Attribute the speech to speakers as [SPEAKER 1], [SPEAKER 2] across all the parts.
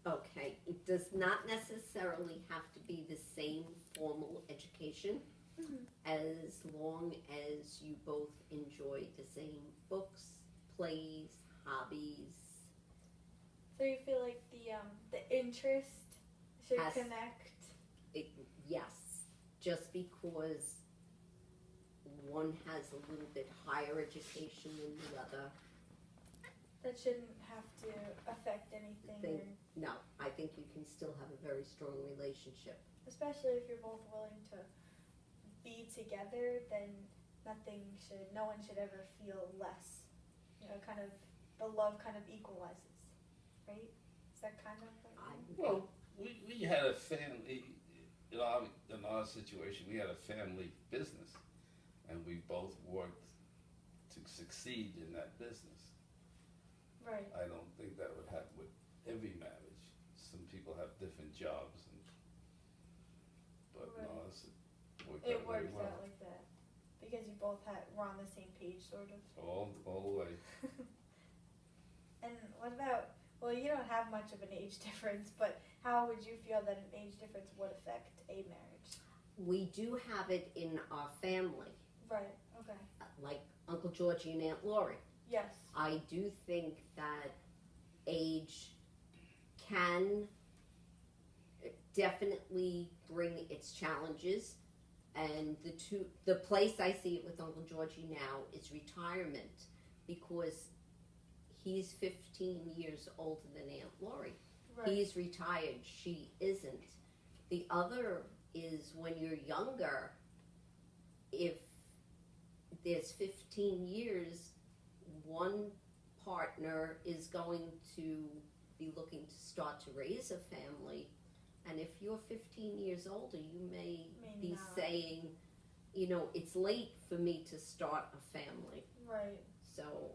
[SPEAKER 1] Okay, it does not necessarily have to be the same formal education
[SPEAKER 2] Mhm.
[SPEAKER 1] as long as you both enjoy the same books, plays, hobbies.
[SPEAKER 2] So you feel like the interest should
[SPEAKER 1] Has
[SPEAKER 2] connect?
[SPEAKER 1] it, yes, just because one has a little bit higher education than the other.
[SPEAKER 2] That shouldn't have to affect anything,
[SPEAKER 1] Think,
[SPEAKER 2] or,
[SPEAKER 1] no, I think you can still have a very strong relationship.
[SPEAKER 2] especially if you're both willing to be together. Then no one should ever feel less. Kind of the love kind of equalizes, right? Is that kind of what
[SPEAKER 1] I
[SPEAKER 2] you mean?
[SPEAKER 1] would
[SPEAKER 3] Well, we had a family, in our situation, we had a family business, and we both worked to succeed in that business.
[SPEAKER 2] Right.
[SPEAKER 3] I don't think that would happen with every marriage. Some people have different jobs, but
[SPEAKER 2] Right.
[SPEAKER 3] no, it worked
[SPEAKER 2] It
[SPEAKER 3] out very
[SPEAKER 2] works
[SPEAKER 3] well.
[SPEAKER 2] out like that because you both were on the same page, sort of.
[SPEAKER 3] All the way.
[SPEAKER 2] And what about? Well, you don't have much of an age difference, but how would you feel that an age difference would affect a marriage?
[SPEAKER 1] We do have it in our family,
[SPEAKER 2] Right. Okay.
[SPEAKER 1] like Uncle Georgie and Aunt Lori.
[SPEAKER 2] Yes.
[SPEAKER 1] I do think that age can definitely bring its challenges, and the place I see it with Uncle Georgie now is retirement, because he's 15 years older than Aunt Lori.
[SPEAKER 2] Right.
[SPEAKER 1] He's retired, she isn't. The other is when you're younger, if there's 15 years, one partner is going to be looking to start to raise a family, and if you're 15 years older, you may be
[SPEAKER 2] not.
[SPEAKER 1] saying, it's late for me to start a family.
[SPEAKER 2] Right.
[SPEAKER 1] So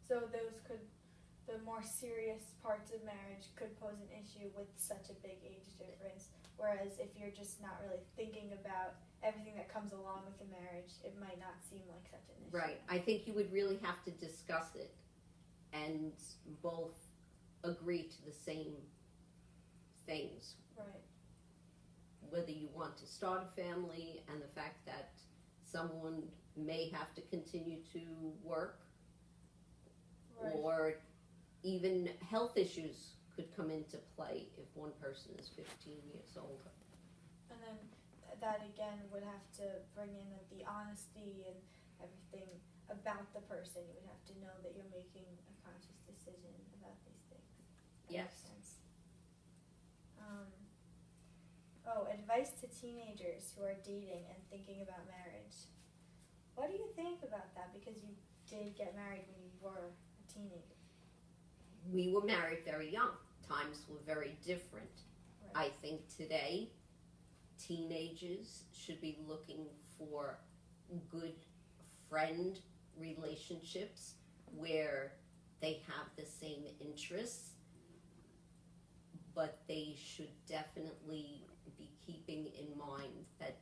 [SPEAKER 2] So the more serious parts of marriage could pose an issue with such a big age difference. Whereas if you're just not really thinking about everything that comes along with a marriage, it might not seem like such an issue.
[SPEAKER 1] right, I think you would really have to discuss it and both agree to the same things,
[SPEAKER 2] Right.
[SPEAKER 1] whether you want to start a family and the fact that someone may have to continue to work,
[SPEAKER 2] Right.
[SPEAKER 1] or even health issues could come into play if one person is 15 years older.
[SPEAKER 2] And then that again would have to bring in the honesty and everything about the person. You would have to know that you're making a conscious decision about these things. That
[SPEAKER 1] Yes.
[SPEAKER 2] makes sense. Advice to teenagers who are dating and thinking about marriage. What do you think about that? Because you did get married when you were a teenager.
[SPEAKER 1] We were married very young. Times were very different.
[SPEAKER 2] Right.
[SPEAKER 1] I think today teenagers should be looking for good friend relationships where they have the same interests, but they should definitely be keeping in mind that